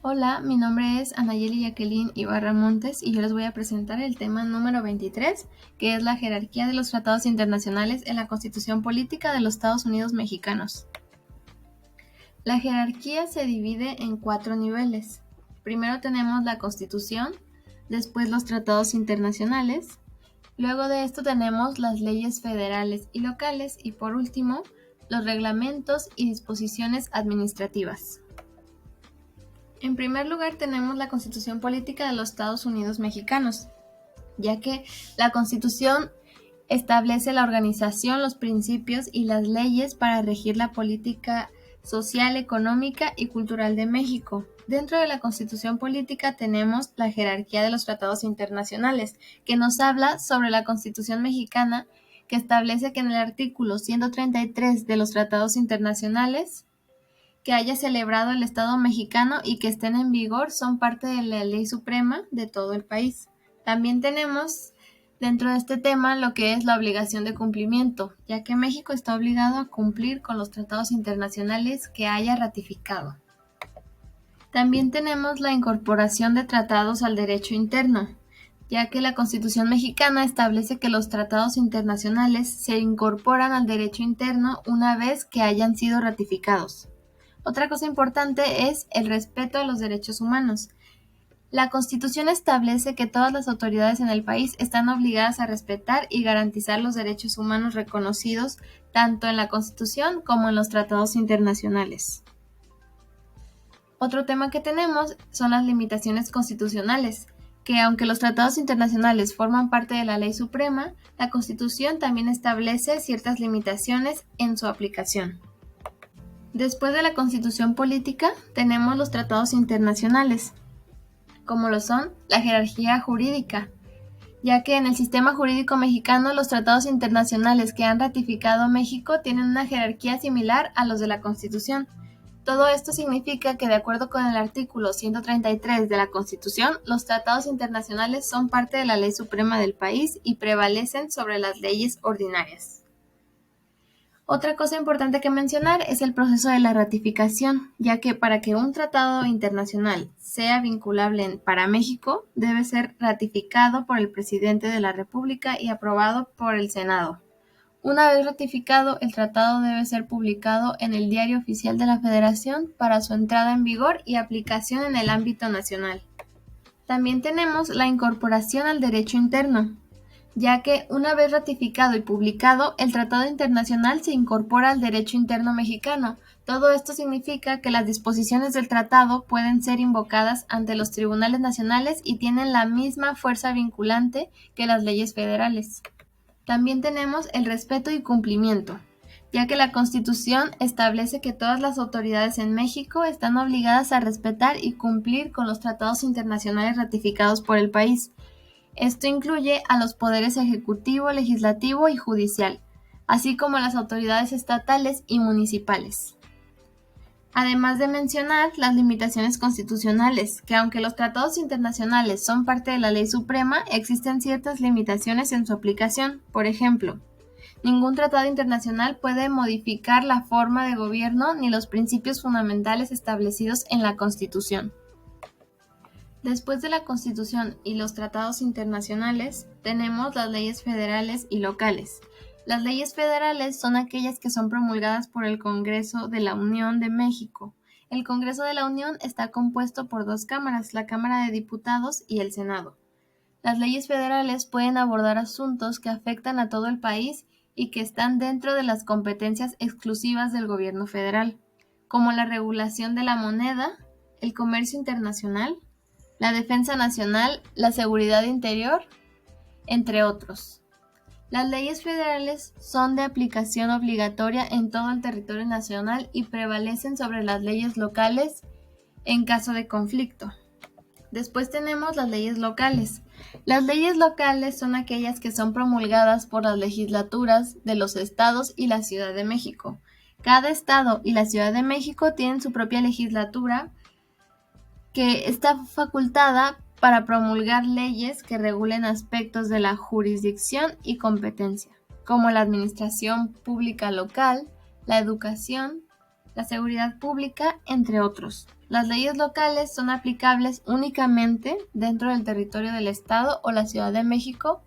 Hola, mi nombre es Anayeli Jacqueline Ibarra Montes y yo les voy a presentar el tema número 23, que es la jerarquía de los tratados internacionales en la Constitución Política de los Estados Unidos Mexicanos. La jerarquía se divide en 4 niveles. Primero tenemos la Constitución, después los tratados internacionales, luego de esto tenemos las leyes federales y locales y por último, los reglamentos y disposiciones administrativas. En primer lugar tenemos la Constitución Política de los Estados Unidos Mexicanos, ya que la Constitución establece la organización, los principios y las leyes para regir la política social, económica y cultural de México. Dentro de la Constitución Política tenemos la jerarquía de los tratados internacionales, que nos habla sobre la Constitución mexicana, que establece que en el artículo 133 de los tratados internacionales que haya celebrado el Estado mexicano y que estén en vigor son parte de la ley suprema de todo el país. También tenemos dentro de este tema lo que es la obligación de cumplimiento, ya que México está obligado a cumplir con los tratados internacionales que haya ratificado. También tenemos la incorporación de tratados al derecho interno, ya que la Constitución mexicana establece que los tratados internacionales se incorporan al derecho interno una vez que hayan sido ratificados. Otra cosa importante es el respeto a los derechos humanos. La Constitución establece que todas las autoridades en el país están obligadas a respetar y garantizar los derechos humanos reconocidos tanto en la Constitución como en los tratados internacionales. Otro tema que tenemos son las limitaciones constitucionales, que aunque los tratados internacionales forman parte de la ley suprema, la Constitución también establece ciertas limitaciones en su aplicación. Después de la Constitución Política, tenemos los tratados internacionales, como lo son la jerarquía jurídica, ya que en el sistema jurídico mexicano los tratados internacionales que han ratificado México tienen una jerarquía similar a los de la Constitución. Todo esto significa que de acuerdo con el artículo 133 de la Constitución, los tratados internacionales son parte de la ley suprema del país y prevalecen sobre las leyes ordinarias. Otra cosa importante que mencionar es el proceso de la ratificación, ya que para que un tratado internacional sea vinculable para México, debe ser ratificado por el presidente de la República y aprobado por el Senado. Una vez ratificado, el tratado debe ser publicado en el Diario Oficial de la Federación para su entrada en vigor y aplicación en el ámbito nacional. También tenemos la incorporación al derecho interno, ya que una vez ratificado y publicado, el tratado internacional se incorpora al derecho interno mexicano. Todo esto significa que las disposiciones del tratado pueden ser invocadas ante los tribunales nacionales y tienen la misma fuerza vinculante que las leyes federales. También tenemos el respeto y cumplimiento, ya que la Constitución establece que todas las autoridades en México están obligadas a respetar y cumplir con los tratados internacionales ratificados por el país. Esto incluye a los poderes ejecutivo, legislativo y judicial, así como a las autoridades estatales y municipales. Además de mencionar las limitaciones constitucionales, que aunque los tratados internacionales son parte de la ley suprema, existen ciertas limitaciones en su aplicación. Por ejemplo, ningún tratado internacional puede modificar la forma de gobierno ni los principios fundamentales establecidos en la Constitución. Después de la Constitución y los tratados internacionales, tenemos las leyes federales y locales. Las leyes federales son aquellas que son promulgadas por el Congreso de la Unión de México. El Congreso de la Unión está compuesto por 2 cámaras, la Cámara de Diputados y el Senado. Las leyes federales pueden abordar asuntos que afectan a todo el país y que están dentro de las competencias exclusivas del gobierno federal, como la regulación de la moneda, el comercio internacional, la defensa nacional, la seguridad interior, entre otros. Las leyes federales son de aplicación obligatoria en todo el territorio nacional y prevalecen sobre las leyes locales en caso de conflicto. Después tenemos las leyes locales. Las leyes locales son aquellas que son promulgadas por las legislaturas de los estados y la Ciudad de México. Cada estado y la Ciudad de México tienen su propia legislatura que está facultada para promulgar leyes que regulen aspectos de la jurisdicción y competencia, como la administración pública local, la educación, la seguridad pública, entre otros. Las leyes locales son aplicables únicamente dentro del territorio del Estado o la Ciudad de México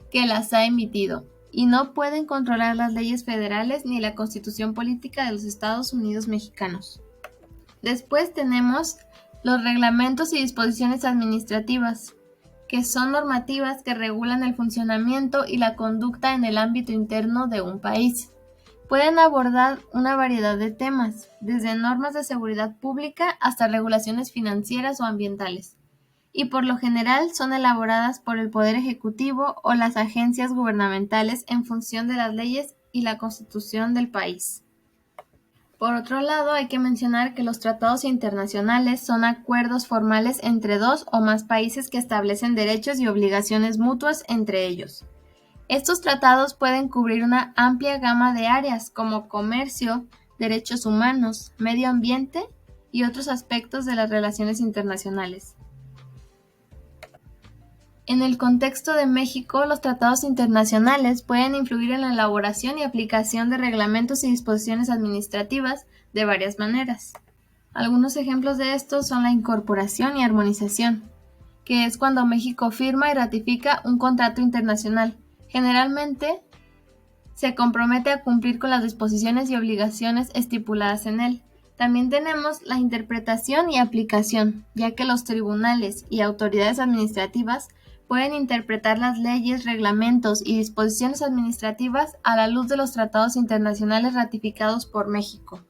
que las ha emitido, y no pueden controlar las leyes federales ni la Constitución política de los Estados Unidos mexicanos. Después tenemos los reglamentos y disposiciones administrativas, que son normativas que regulan el funcionamiento y la conducta en el ámbito interno de un país. Pueden abordar una variedad de temas, desde normas de seguridad pública hasta regulaciones financieras o ambientales, y por lo general son elaboradas por el Poder Ejecutivo o las agencias gubernamentales en función de las leyes y la Constitución del país. Por otro lado, hay que mencionar que los tratados internacionales son acuerdos formales entre dos o más países que establecen derechos y obligaciones mutuas entre ellos. Estos tratados pueden cubrir una amplia gama de áreas como comercio, derechos humanos, medio ambiente y otros aspectos de las relaciones internacionales. En el contexto de México, los tratados internacionales pueden influir en la elaboración y aplicación de reglamentos y disposiciones administrativas de varias maneras. Algunos ejemplos de estos son la incorporación y armonización, que es cuando México firma y ratifica un contrato internacional. Generalmente, se compromete a cumplir con las disposiciones y obligaciones estipuladas en él. También tenemos la interpretación y aplicación, ya que los tribunales y autoridades administrativas pueden interpretar las leyes, reglamentos y disposiciones administrativas a la luz de los tratados internacionales ratificados por México.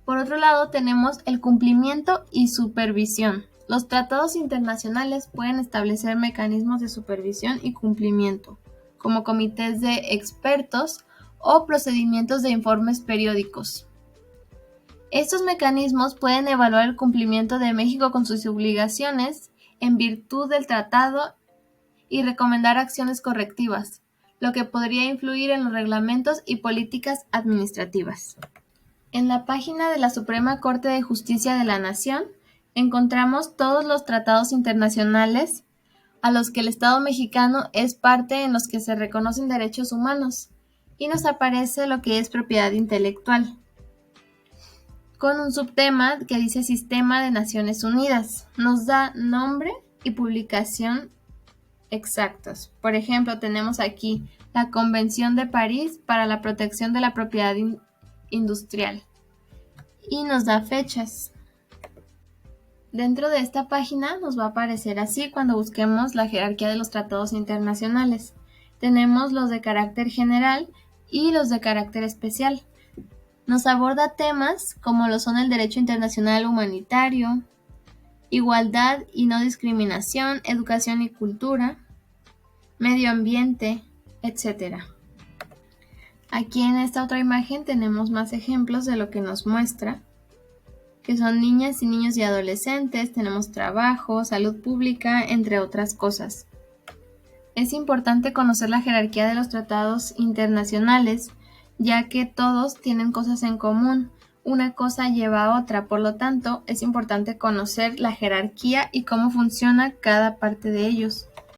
Por otro lado, tenemos el cumplimiento y supervisión. Los tratados internacionales pueden establecer mecanismos de supervisión y cumplimiento, como comités de expertos o procedimientos de informes periódicos. Estos mecanismos pueden evaluar el cumplimiento de México con sus obligaciones en virtud del tratado y recomendar acciones correctivas, lo que podría influir en los reglamentos y políticas administrativas. En la página de la Suprema Corte de Justicia de la Nación encontramos todos los tratados internacionales a los que el Estado mexicano es parte, en los que se reconocen derechos humanos, y nos aparece lo que es propiedad intelectual, con un subtema que dice Sistema de Naciones Unidas. Nos da nombre y publicación exactos. Por ejemplo, tenemos aquí la Convención de París para la protección de la propiedad industrial y nos da fechas. Dentro de esta página nos va a aparecer así cuando busquemos la jerarquía de los tratados internacionales. Tenemos los de carácter general y los de carácter especial. Nos aborda temas como lo son el derecho internacional humanitario, igualdad y no discriminación, educación y cultura, medio ambiente, etc. Aquí en esta otra imagen tenemos más ejemplos de lo que nos muestra, que son niñas y niños y adolescentes, tenemos trabajo, salud pública, entre otras cosas. Es importante conocer la jerarquía de los tratados internacionales, ya que todos tienen cosas en común. Una cosa lleva a otra, por lo tanto, es importante conocer la jerarquía y cómo funciona cada parte de ellos.